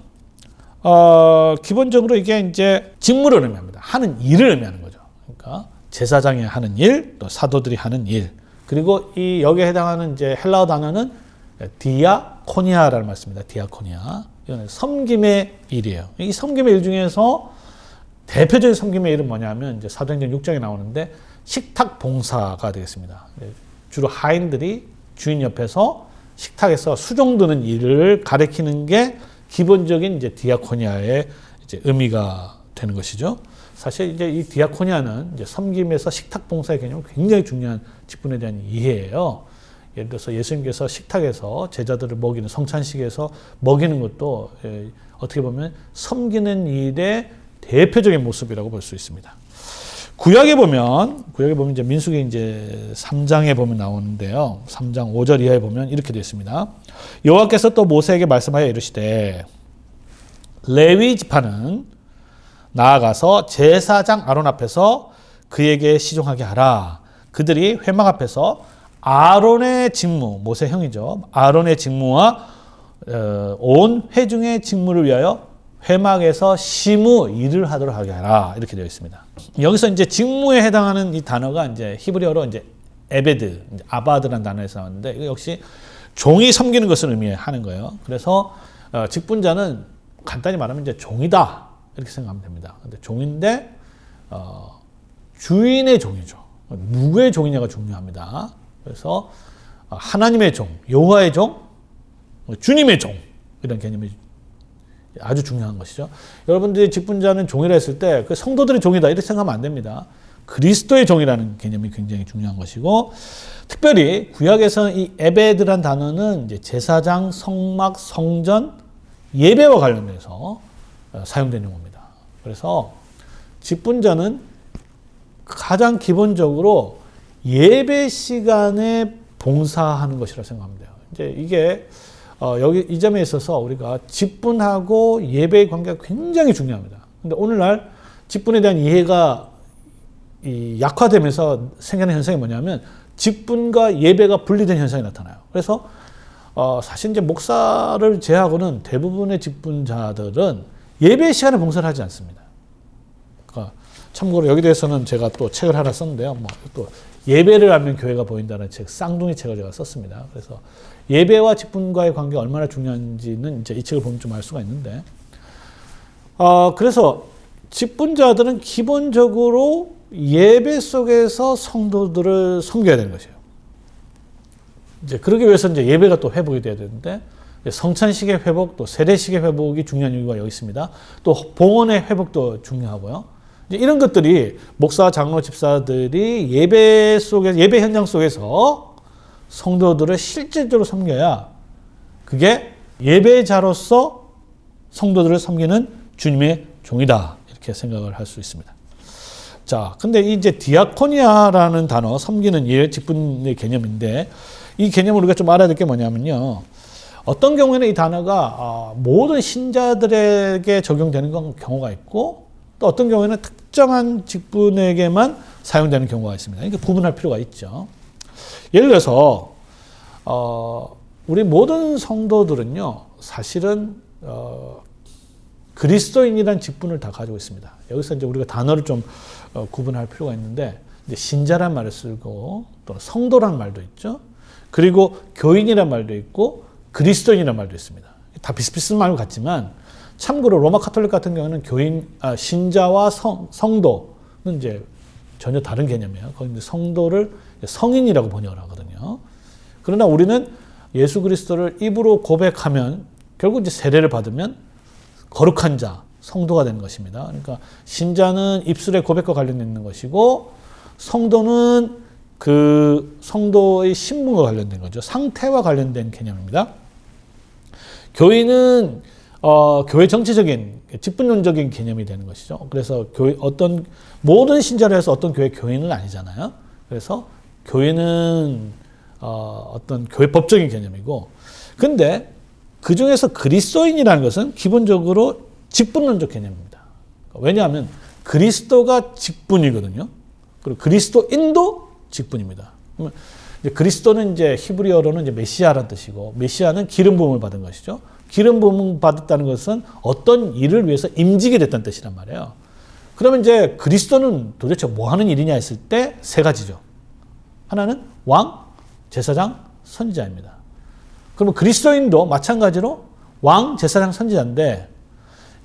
기본적으로 이게 이제 직무를 의미합니다. 하는 일을 의미하는 거죠. 그러니까 제사장이 하는 일, 또 사도들이 하는 일. 그리고 이 여기에 해당하는 이제 헬라어 단어는 디아코니아라는 말씀입니다. 디아코니아. 이거는 섬김의 일이에요. 이 섬김의 일 중에서 대표적인 섬김의 일은 뭐냐면 이제 사도행전 6장에 나오는데 식탁 봉사가 되겠습니다. 주로 하인들이 주인 옆에서 식탁에서 수종 드는 일을 가리키는 게 기본적인 이제 디아코니아의 이제 의미가 되는 것이죠. 사실 이제 이 디아코니아는 이제 섬김에서 식탁 봉사의 개념은 굉장히 중요한 직분에 대한 이해예요. 예를 들어서 예수님께서 식탁에서 제자들을 먹이는 성찬식에서 먹이는 것도 어떻게 보면 섬기는 일의 대표적인 모습이라고 볼 수 있습니다. 구약에 보면 이제 민수기 이제 3장에 보면 나오는데요. 3장 5절 이하에 보면 이렇게 되어 있습니다. 여호와께서 또 모세에게 말씀하여 이르시되 레위 지파는 나아가서 제사장 아론 앞에서 그에게 시종하게 하라. 그들이 회막 앞에서 아론의 직무, 모세 형이죠. 아론의 직무와 온 회중의 직무를 위하여 회막에서 심의 일을 하도록 하게 하라. 이렇게 되어 있습니다. 여기서 이제 직무에 해당하는 이 단어가 이제 히브리어로 이제 에베드, 이제 아바드라는 단어에서 나왔는데 이거 역시 종이 섬기는 것을 의미하는 거예요. 그래서 직분자는 간단히 말하면 이제 종이다. 이렇게 생각하면 됩니다. 근데 종인데 주인의 종이죠. 누구의 종이냐가 중요합니다. 그래서 하나님의 종, 여호와의 종, 주님의 종 이런 개념이 아주 중요한 것이죠. 여러분들이 직분자는 종이라 했을 때 그 성도들의 종이다 이렇게 생각하면 안 됩니다. 그리스도의 종이라는 개념이 굉장히 중요한 것이고 특별히 구약에서는 이 에베드란 단어는 이제 제사장, 성막, 성전, 예배와 관련해서 사용되는 겁니다. 그래서 직분자는 가장 기본적으로 예배 시간에 봉사하는 것이라고 생각하면 돼요. 이제 이게 여기 이 점에 있어서 우리가 직분하고 예배의 관계가 굉장히 중요합니다. 근데 오늘날 직분에 대한 이해가 약화되면서 생기는 현상이 뭐냐면 직분과 예배가 분리된 현상이 나타나요. 그래서 사실 이제 목사를 제외하고는 대부분의 직분자들은 예배 시간에 봉사를 하지 않습니다. 그러니까 참고로 여기 대해서는 제가 또 책을 하나 썼는데요. 또 예배를 알면 교회가 보인다는 책, 쌍둥이 책을 제가 썼습니다. 그래서 예배와 직분과의 관계가 얼마나 중요한지는 이제 이 책을 보면 좀 알 수가 있는데, 그래서 직분자들은 기본적으로 예배 속에서 성도들을 섬겨야 되는 것이에요. 이제 그러기 위해서 이제 예배가 또 회복이 돼야 되는데, 성찬식의 회복, 또 세례식의 회복이 중요한 이유가 여기 있습니다. 또 봉헌의 회복도 중요하고요. 이제 이런 것들이 목사, 장로, 집사들이 예배 속에서, 예배 현장 속에서 성도들을 실질적으로 섬겨야 그게 예배자로서 성도들을 섬기는 주님의 종이다. 이렇게 생각을 할 수 있습니다. 자, 근데 이제 디아코니아라는 단어, 섬기는 일, 직분의 개념인데 이 개념을 우리가 좀 알아야 될 게 뭐냐면요. 어떤 경우에는 이 단어가 모든 신자들에게 적용되는 경우가 있고 또 어떤 경우에는 특정한 직분에게만 사용되는 경우가 있습니다. 그러니까 구분할 필요가 있죠. 예를 들어서 우리 모든 성도들은요, 사실은 그리스도인이라는 직분을 다 가지고 있습니다. 여기서 이제 우리가 단어를 좀 구분할 필요가 있는데, 이제 신자란 말을 쓰고 또는 성도란 말도 있죠. 그리고 교인이란 말도 있고 그리스도인이란 말도 있습니다. 다 비슷비슷한 말 같지만, 참고로 로마 카톨릭 같은 경우는 신자와 성도는 이제 전혀 다른 개념이에요. 거기 이제 성도를 성인이라고 번역을 하거든요. 그러나 우리는 예수 그리스도를 입으로 고백하면 결국 이제 세례를 받으면 거룩한 자, 성도가 되는 것입니다. 그러니까 신자는 입술의 고백과 관련되어 있는 것이고, 성도는 그 성도의 신분과 관련된 거죠. 상태와 관련된 개념입니다. 교인은 교회 정치적인 직분론적인 개념이 되는 것이죠. 그래서 모든 신자를 해서 어떤 교회 교인은 아니잖아요. 그래서 교회는 어떤 교회 법적인 개념이고, 근데 그 중에서 그리스도인이라는 것은 기본적으로 직분론적 개념입니다. 왜냐하면 그리스도가 직분이거든요. 그리고 그리스도인도 직분입니다. 그리스도는 이제 히브리어로는 이제 메시아라는 뜻이고, 메시아는 기름 부음을 받은 것이죠. 기름 부음을 받았다는 것은 어떤 일을 위해서 임직이 됐다는 뜻이란 말이에요. 그러면 이제 그리스도는 도대체 뭐 하는 일이냐 했을 때 세 가지죠. 하나는 왕, 제사장, 선지자입니다. 그러면 그리스도인도 마찬가지로 왕, 제사장, 선지자인데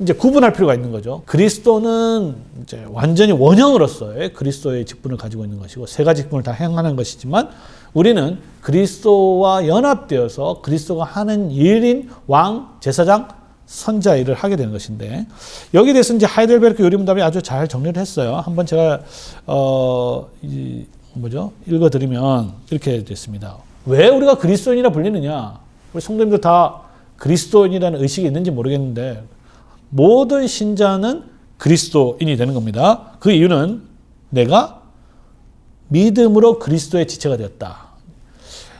이제 구분할 필요가 있는 거죠. 그리스도는 이제 완전히 원형으로서의 그리스도의 직분을 가지고 있는 것이고 세 가지 직분을 다 행하는 것이지만, 우리는 그리스도와 연합되어서 그리스도가 하는 일인 왕, 제사장, 선지자 일을 하게 되는 것인데, 여기에 대해서 이제 하이델베르크 요리문답이 아주 잘 정리를 했어요. 한번 제가 읽어드리면 이렇게 됐습니다. 왜 우리가 그리스도인이라 불리느냐? 우리 성도님들 다 그리스도인이라는 의식이 있는지 모르겠는데, 모든 신자는 그리스도인이 되는 겁니다. 그 이유는 내가 믿음으로 그리스도의 지체가 되었다.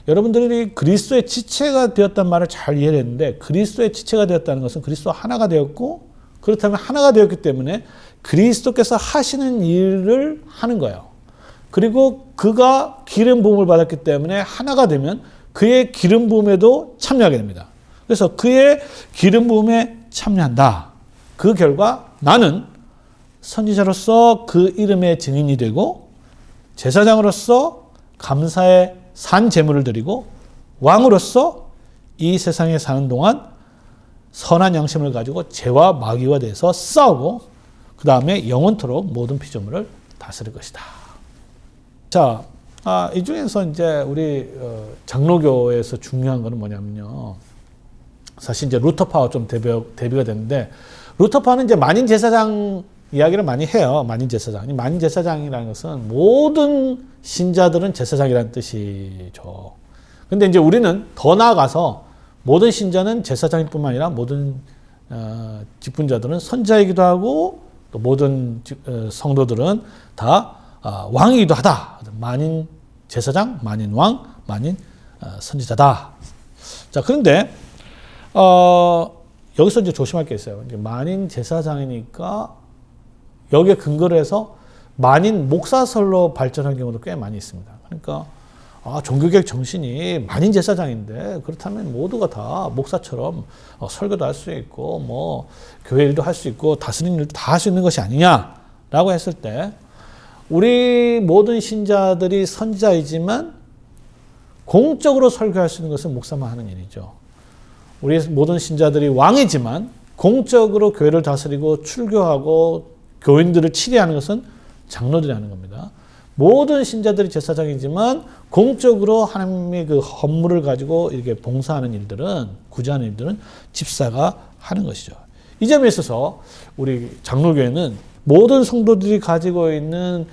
여러분들이 그리스도의 지체가 되었다는 말을 잘 이해를 했는데, 그리스도의 지체가 되었다는 것은 그리스도와 하나가 되었고, 그렇다면 하나가 되었기 때문에 그리스도께서 하시는 일을 하는 거예요. 그리고 그가 기름 부음을 받았기 때문에 하나가 되면 그의 기름 부음에도 참여하게 됩니다. 그래서 그의 기름 부음에 참여한다. 그 결과 나는 선지자로서 그 이름의 증인이 되고, 제사장으로서 감사의 산 제물을 드리고, 왕으로서 이 세상에 사는 동안 선한 양심을 가지고 죄와 마귀와 대해서 싸우고, 그 다음에 영원토록 모든 피조물을 다스릴 것이다. 자, 이 중에서 이제 우리 장로교에서 중요한 거는 뭐냐면요. 사실 이제 루터파와 좀 대비가 되는데, 루터파는 이제 만인 제사장 이야기를 많이 해요. 만인 제사장. 만인 제사장이라는 것은 모든 신자들은 제사장이라는 뜻이죠. 근데 이제 우리는 더 나아가서 모든 신자는 제사장일 뿐만 아니라 모든 직분자들은 선지자이기도 하고, 또 모든 성도들은 다 왕이기도 하다. 만인 제사장, 만인 왕, 만인 선지자다. 자, 그런데 여기서 이제 조심할 게 있어요. 이제 만인 제사장이니까 여기에 근거를 해서 만인 목사설로 발전한 경우도 꽤 많이 있습니다. 그러니까 종교개혁 정신이 만인 제사장인데, 그렇다면 모두가 다 목사처럼 설교도 할 수 있고 뭐 교회 일도 할 수 있고 다스리는 일도 다 할 수 있는 것이 아니냐라고 했을 때, 우리 모든 신자들이 선지자이지만 공적으로 설교할 수 있는 것은 목사만 하는 일이죠. 우리 모든 신자들이 왕이지만 공적으로 교회를 다스리고 출교하고 교인들을 치리하는 것은 장로들이 하는 겁니다. 모든 신자들이 제사장이지만 공적으로 하나님의 그 헌물을 가지고 이렇게 봉사하는 일들은, 구제하는 일들은 집사가 하는 것이죠. 이 점에 있어서 우리 장로교회는 모든 성도들이 가지고 있는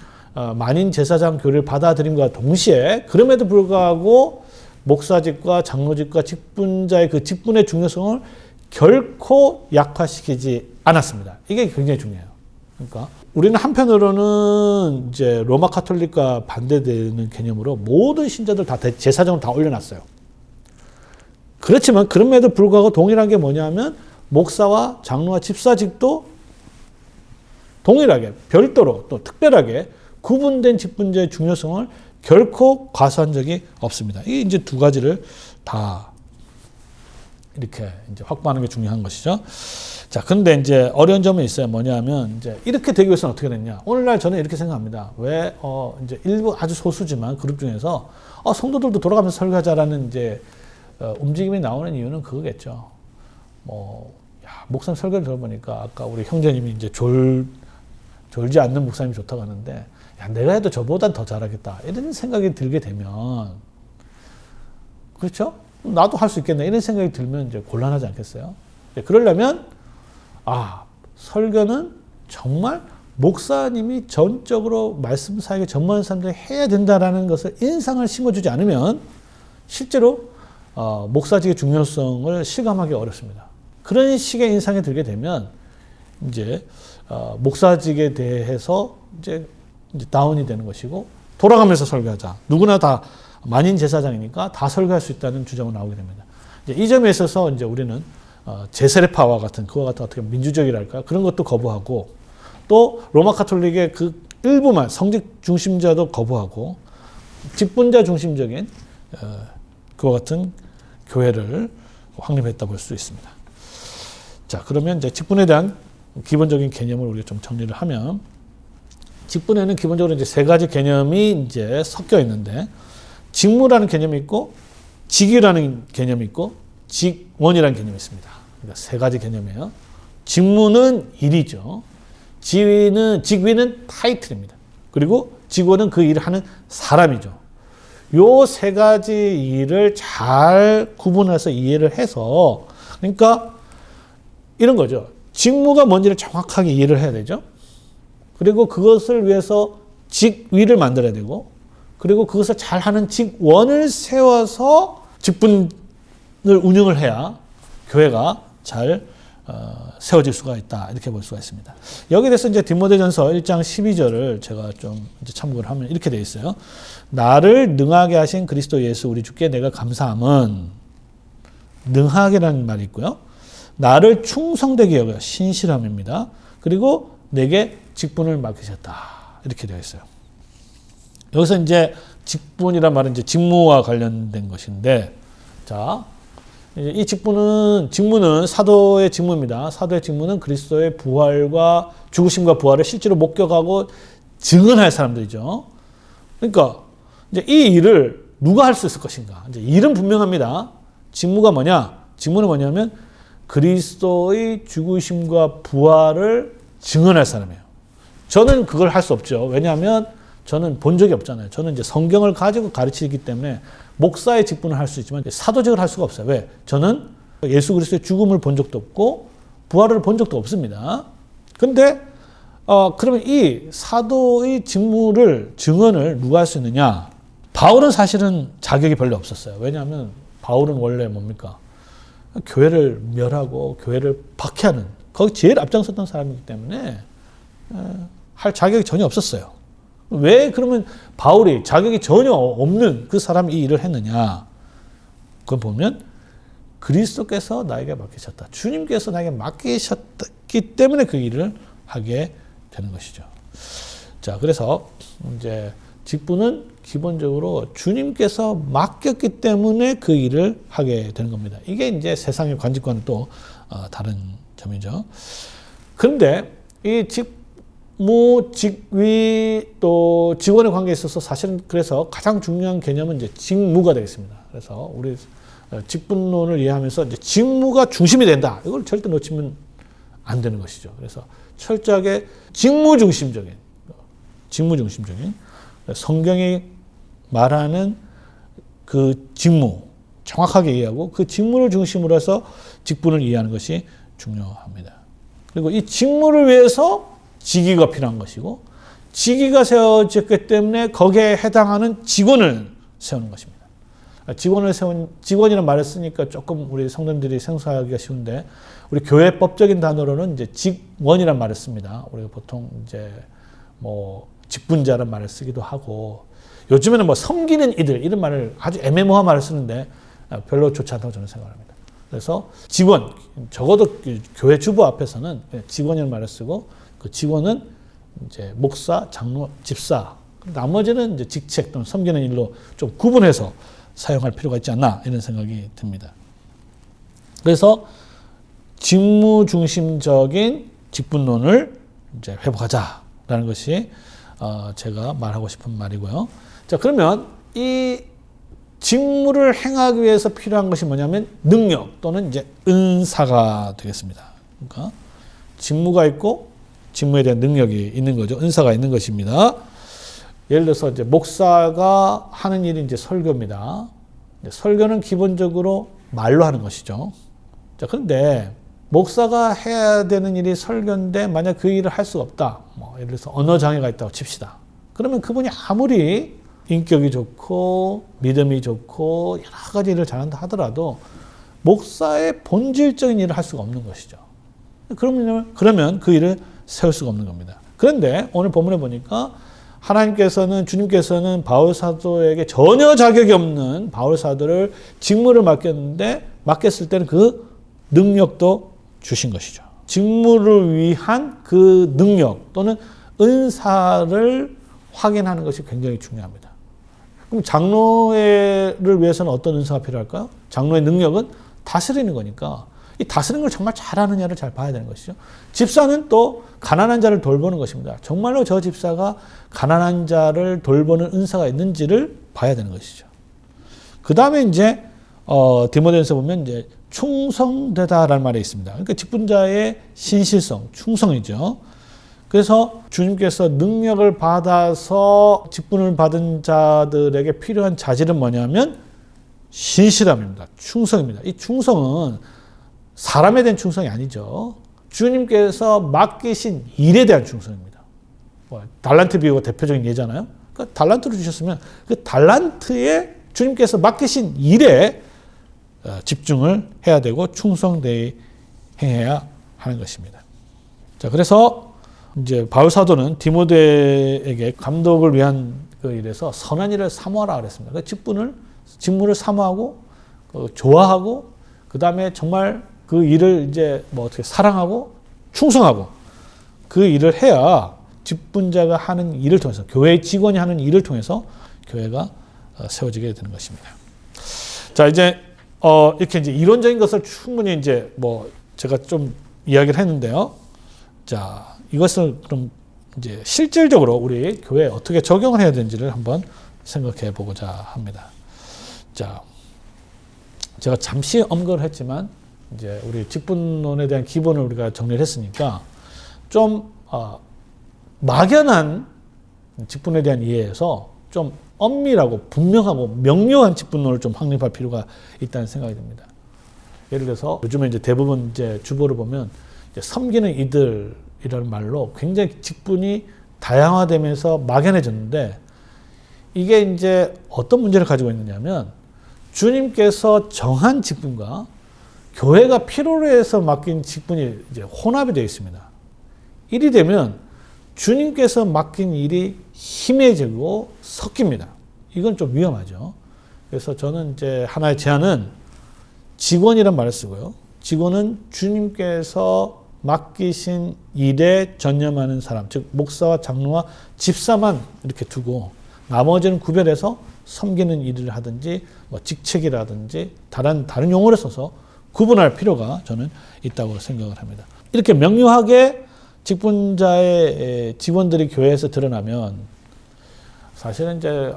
만인 제사장 교리를 받아들임과 동시에, 그럼에도 불구하고 목사직과 장로직과 직분자의 그 직분의 중요성을 결코 약화시키지 않았습니다. 이게 굉장히 중요해요. 그러니까 우리는 한편으로는 이제 로마 카톨릭과 반대되는 개념으로 모든 신자들 다 제사장으로 다 올려놨어요. 그렇지만 그럼에도 불구하고 동일한 게 뭐냐면, 목사와 장로와 집사직도, 그리고 또 그 다음에 그 직분의 중요성을 결코 약화시키지 않았습니다. 이게 굉장히 중요해요. 그러니까 우리는 한편으로는 이제 로마 카톨릭과 반대되는 개념으로 모든 신자들 다 제사장으로 다 올려놨어요. 그렇지만 그럼에도 불구하고 동일한 게 뭐냐면 목사와 장로와 집사직도 동일하게 별도로 또 특별하게 구분된 직분자의 중요성을 결코 과소한 적이 없습니다. 이게 이제 두 가지를 다 이렇게 이제 확보하는 게 중요한 것이죠. 자, 근데 이제 어려운 점은 있어요. 뭐냐면 이제 이렇게 되기 위해서는 어떻게 됐냐? 오늘날 저는 이렇게 생각합니다. 왜 이제 일부 아주 소수지만 그룹 중에서 성도들도 돌아가면서 설교하자라는 이제 움직임이 나오는 이유는 그거겠죠. 목사님 설교를 들어보니까 아까 우리 형제님이 이제 졸지 않는 목사님이 좋다고 하는데, 야, 내가 해도 저보단 더 잘하겠다 이런 생각이 들게 되면, 그렇죠? 나도 할 수 있겠네 이런 생각이 들면 이제 곤란하지 않겠어요? 그러려면 설교는 정말 목사님이 전적으로 말씀 사역에 전문한 사람들이 해야 된다라는 것을 인상을 심어주지 않으면 실제로 목사직의 중요성을 실감하기 어렵습니다. 그런 식의 인상이 들게 되면 이제 목사직에 대해서 이제 다운이 되는 것이고, 돌아가면서 설교하자. 누구나 다 만인 제사장이니까 다 설교할 수 있다는 주장으로 나오게 됩니다. 이제 이 점에 있어서 이제 우리는 제세례파와 같은 그와 같은 어떻게 민주적이랄까 그런 것도 거부하고, 또 로마 가톨릭의 그 일부만 성직 중심자도 거부하고 직분자 중심적인 그와 같은 교회를 확립했다 볼 수 있습니다. 자, 그러면 이제 직분에 대한 기본적인 개념을 우리가 좀 정리를 하면, 직분에는 기본적으로 이제 세 가지 개념이 이제 섞여 있는데, 직무라는 개념이 있고, 직위라는 개념이 있고, 직원이라는 개념이 있습니다. 그러니까 세 가지 개념이에요. 직무는 일이죠. 직위는 타이틀입니다. 그리고 직원은 그 일을 하는 사람이죠. 요 세 가지 일을 잘 구분해서 이해를 해서, 그러니까 이런 거죠. 직무가 뭔지를 정확하게 이해를 해야 되죠. 그리고 그것을 위해서 직위를 만들어야 되고, 그리고 그것을 잘하는 직원을 세워서 직분을 운영을 해야 교회가 잘 세워질 수가 있다. 이렇게 볼 수가 있습니다. 여기에 대해서 이제 디모데전서 1장 12절을 제가 좀 이제 참고를 하면 이렇게 되어 있어요. 나를 능하게 하신 그리스도 예수 우리 주께 내가 감사함은, 능하게라는 말이 있고요. 나를 충성되게 여겨, 신실함입니다. 그리고 내게 직분을 맡기셨다. 이렇게 되어 있어요. 여기서 이제 직분이란 말은 이제 직무와 관련된 것인데, 자, 이 직무는 사도의 직무입니다. 사도의 직무는 그리스도의 부활과 죽으심과 부활을 실제로 목격하고 증언할 사람들이죠. 그러니까 이제 이 일을 누가 할 수 있을 것인가? 이제 일은 분명합니다. 직무가 뭐냐? 직무는 뭐냐면 그리스도의 죽으심과 부활을 증언할 사람이에요. 저는 그걸 할 수 없죠. 왜냐하면 저는 본 적이 없잖아요. 저는 이제 성경을 가지고 가르치기 때문에 목사의 직분을 할 수 있지만 사도직을 할 수가 없어요. 왜? 저는 예수 그리스도의 죽음을 본 적도 없고 부활을 본 적도 없습니다. 근데 그러면 이 사도의 직무를 증언을 누가 할 수 있느냐? 바울은 사실은 자격이 별로 없었어요. 왜냐하면 바울은 원래 뭡니까? 교회를 멸하고 교회를 박해하는, 거기 제일 앞장섰던 사람이기 때문에 할 자격이 전혀 없었어요. 왜 그러면 바울이 자격이 전혀 없는 그 사람이 이 일을 했느냐? 그걸 보면 그리스도께서 나에게 맡기셨다. 주님께서 나에게 맡기셨기 때문에 그 일을 하게 되는 것이죠. 자, 그래서 이제 직분은 기본적으로 주님께서 맡겼기 때문에 그 일을 하게 되는 겁니다. 이게 이제 세상의 관직과는 또 다른 점이죠. 그런데 이 직무, 직위 또 직원의 관계에 있어서 사실은 그래서 가장 중요한 개념은 이제 직무가 되겠습니다. 그래서 우리 직분론을 이해하면서 이제 직무가 중심이 된다. 이걸 절대 놓치면 안 되는 것이죠. 그래서 철저하게 직무 중심적인 성경이 말하는 그 직무 정확하게 이해하고 그 직무를 중심으로 해서 직분을 이해하는 것이 중요합니다. 그리고 이 직무를 위해서 직위가 필요한 것이고, 직위가 세워졌기 때문에 거기에 해당하는 직원을 세우는 것입니다. 직원이라는 말을 쓰니까 조금 우리 성도님들이 생소하기가 쉬운데, 우리 교회법적인 단어로는 이제 직원이라는 말을 씁니다. 우리가 보통 이제 직분자라는 말을 쓰기도 하고, 요즘에는 섬기는 이들 이런 말을 아주 애매모호한 말을 쓰는데 별로 좋지 않다고 저는 생각합니다. 그래서 직원, 적어도 교회 주부 앞에서는 직원이라는 말을 쓰고, 그 직원은 이제 목사, 장로, 집사. 나머지는 이제 직책 또는 섬기는 일로 좀 구분해서 사용할 필요가 있지 않나 이런 생각이 듭니다. 그래서 직무 중심적인 직분론을 이제 회복하자라는 것이 제가 말하고 싶은 말이고요. 자, 그러면 이 직무를 행하기 위해서 필요한 것이 뭐냐면 능력 또는 이제 은사가 되겠습니다. 그러니까 직무가 있고 직무에 대한 능력이 있는 거죠. 은사가 있는 것입니다. 예를 들어서 이제 목사가 하는 일이 이제 설교입니다. 설교는 기본적으로 말로 하는 것이죠. 자, 그런데 목사가 해야 되는 일이 설교인데 만약 그 일을 할 수가 없다. 뭐 예를 들어서 언어 장애가 있다고 칩시다. 그러면 그분이 아무리 인격이 좋고 믿음이 좋고 여러 가지 일을 잘한다 하더라도 목사의 본질적인 일을 할 수가 없는 것이죠. 그러면 그 일을 세울 수가 없는 겁니다. 그런데 오늘 본문에 보니까 주님께서는 바울 사도에게 전혀 자격이 없는 바울 사도를 직무를 맡겼을 때는 그 능력도 주신 것이죠. 직무를 위한 그 능력 또는 은사를 확인하는 것이 굉장히 중요합니다. 그럼 장로를 위해서는 어떤 은사가 필요할까요? 장로의 능력은 다스리는 거니까 이 다스리는 걸 정말 잘하느냐를 잘 봐야 되는 것이죠. 집사는 또 가난한 자를 돌보는 것입니다. 정말로 저 집사가 가난한 자를 돌보는 은사가 있는지를 봐야 되는 것이죠. 그 다음에 이제 디모데전서 보면 이제 충성되다라는 말이 있습니다. 그러니까 직분자의 신실성, 충성이죠. 그래서 주님께서 능력을 받아서 직분을 받은 자들에게 필요한 자질은 뭐냐면 신실함입니다. 충성입니다. 이 충성은 사람에 대한 충성이 아니죠. 주님께서 맡기신 일에 대한 충성입니다. 달란트 비유가 대표적인 예잖아요. 그러니까 달란트를 주셨으면 그 달란트에 주님께서 맡기신 일에 집중을 해야 되고 충성되이 행해야 하는 것입니다. 자, 그래서 이제 바울 사도는 디모데에게 감독을 위한 그 일에서 선한 일을 사모하라 그랬습니다. 그 직무를 사모하고 좋아하고 그 다음에 정말 그 일을 이제 어떻게 사랑하고 충성하고 그 일을 해야 직분자가 하는 일을 통해서 교회 직원이 하는 일을 통해서 교회가 세워지게 되는 것입니다. 자, 이제 이렇게 이제 이론적인 것을 충분히 이제 제가 좀 이야기를 했는데요. 자, 이것을 그럼 이제 실질적으로 우리 교회에 어떻게 적용을 해야 되는지를 한번 생각해 보고자 합니다. 자, 제가 잠시 언급을 했지만 이제 우리 직분론에 대한 기본을 우리가 정리를 했으니까 좀 막연한 직분에 대한 이해에서 좀 엄밀하고 분명하고 명료한 직분론을 좀 확립할 필요가 있다는 생각이 듭니다. 예를 들어서 요즘에 이제 대부분 이제 주보를 보면 이제 섬기는 이들이라는 말로 굉장히 직분이 다양화되면서 막연해졌는데 이게 이제 어떤 문제를 가지고 있느냐면 주님께서 정한 직분과 교회가 필요로 해서 맡긴 직분이 이제 혼합이 되어 있습니다. 일이 되면 주님께서 맡긴 일이 희미해지고 섞입니다. 이건 좀 위험하죠. 그래서 저는 이제 하나의 제안은 직원이란 말을 쓰고요. 직원은 주님께서 맡기신 일에 전념하는 사람, 즉 목사와 장로와 집사만 이렇게 두고 나머지는 구별해서 섬기는 일을 하든지 직책이라든지 다른 용어를 써서 구분할 필요가 저는 있다고 생각을 합니다. 이렇게 명료하게 직분자의 직원들이 교회에서 드러나면 사실은 이제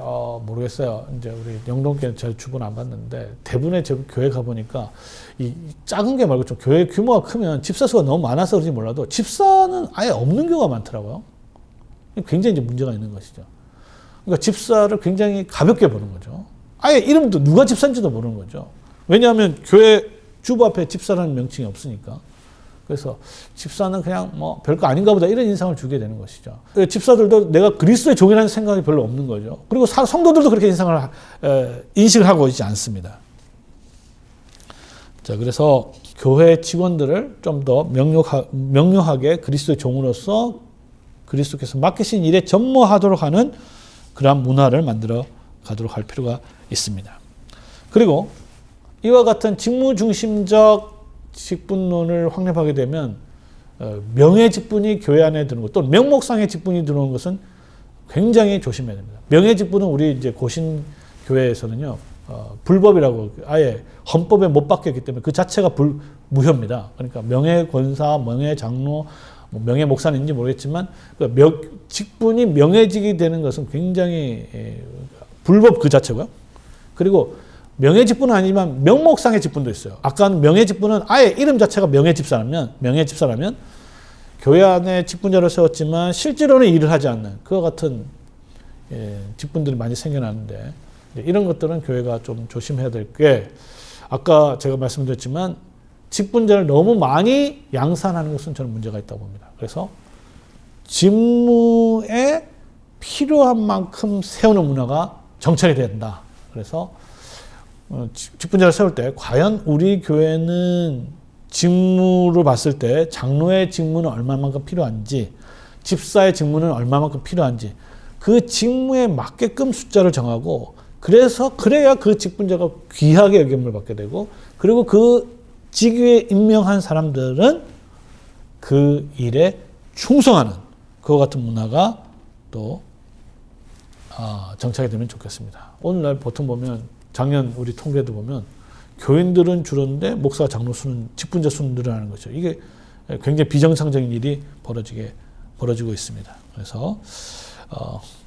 모르겠어요. 이제 우리 영동교회 제 주보는 안 봤는데 대부분의 교회 가 보니까 이 작은 게 말고 좀 교회 규모가 크면 집사 수가 너무 많아서 그런지 몰라도 집사는 아예 없는 경우가 많더라고요. 굉장히 이제 문제가 있는 것이죠. 그러니까 집사를 굉장히 가볍게 보는 거죠. 아예 이름도 누가 집사인지도 모르는 거죠. 왜냐하면 교회 주보 앞에 집사라는 명칭이 없으니까. 그래서 집사는 그냥 별거 아닌가 보다 이런 인상을 주게 되는 것이죠. 집사들도 내가 그리스도의 종이라는 생각이 별로 없는 거죠. 그리고 성도들도 그렇게 인식을 하고 있지 않습니다. 자, 그래서 교회 직원들을 좀 더 명료하게 그리스도의 종으로서 그리스도께서 맡기신 일에 전무하도록 하는 그러한 문화를 만들어 가도록 할 필요가 있습니다. 그리고 이와 같은 직무 중심적 직분론을 확립하게 되면 명예 직분이 교회 안에 드는 것, 또 명목상의 직분이 들어오는 것은 굉장히 조심해야 됩니다. 명예 직분은 우리 이제 고신 교회에서는요, 불법이라고 아예 헌법에 못 박혔기 때문에 그 자체가 무효입니다. 그러니까 명예 권사, 명예 장로, 뭐 명예 목사인지 모르겠지만 직분이 명예직이 되는 것은 굉장히 불법 그 자체고요. 그리고 명예 직분은 아니지만 명목상의 직분도 있어요. 아까 명예 직분은 아예 이름 자체가 명예 집사라면 교회 안에 직분자를 세웠지만 실제로는 일을 하지 않는 그와 같은 직분들이 많이 생겨나는데 이런 것들은 교회가 좀 조심해야 될 게 아까 제가 말씀드렸지만 직분자를 너무 많이 양산하는 것은 저는 문제가 있다고 봅니다. 그래서 직무에 필요한 만큼 세우는 문화가 정착이 된다. 그래서 직분자를 세울 때 과연 우리 교회는 직무를 봤을 때 장로의 직무는 얼마만큼 필요한지 집사의 직무는 얼마만큼 필요한지 그 직무에 맞게끔 숫자를 정하고 그래야 그 직분자가 귀하게 여김을 받게 되고 그리고 그 직위에 임명한 사람들은 그 일에 충성하는 그와 같은 문화가 또 정착이 되면 좋겠습니다. 오늘날 보통 보면 작년 우리 통계도 보면 교인들은 줄었는데 목사 장로 수는 직분자 수는 늘어나는 거죠. 이게 굉장히 비정상적인 일이 벌어지고 있습니다. 그래서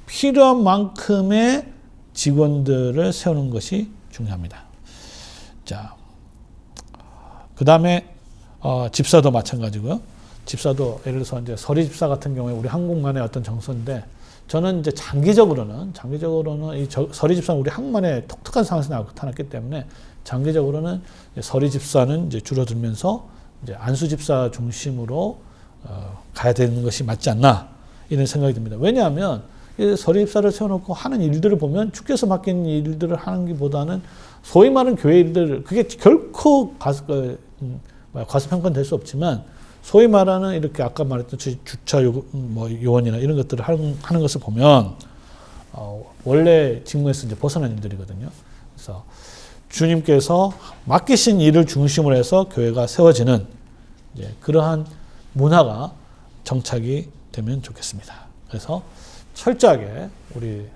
필요한 만큼의 직원들을 세우는 것이 중요합니다. 자, 그 다음에 집사도 마찬가지고요. 집사도 예를 들어서 이제 서리 집사 같은 경우에 우리 한국만의 어떤 정서인데 저는 이제 장기적으로는 이 서리 집사는 우리 한국만의 독특한 상황에서 나타났기 때문에 장기적으로는 서리 집사는 이제 줄어들면서 이제 안수 집사 중심으로 가야 되는 것이 맞지 않나 이런 생각이 듭니다. 왜냐하면 서리 집사를 세워놓고 하는 일들을 보면 주께서 맡긴 일들을 하는 것보다는 소위 말하는 교회 일들 그게 결코 과소평가될 수 없지만 소위 말하는 이렇게 아까 말했던 주차 요원이나 이런 것들을 하는 것을 보면 원래 직무에서 이제 벗어난 일들이거든요. 그래서 주님께서 맡기신 일을 중심으로 해서 교회가 세워지는 이제 그러한 문화가 정착이 되면 좋겠습니다. 그래서 철저하게 우리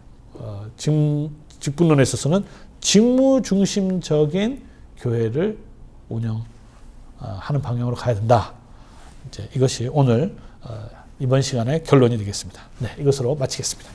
직분론에 있어서는 직무 중심적인 교회를 운영하는 방향으로 가야 된다. 이제 이것이 오늘 이번 시간의 결론이 되겠습니다. 네, 이것으로 마치겠습니다.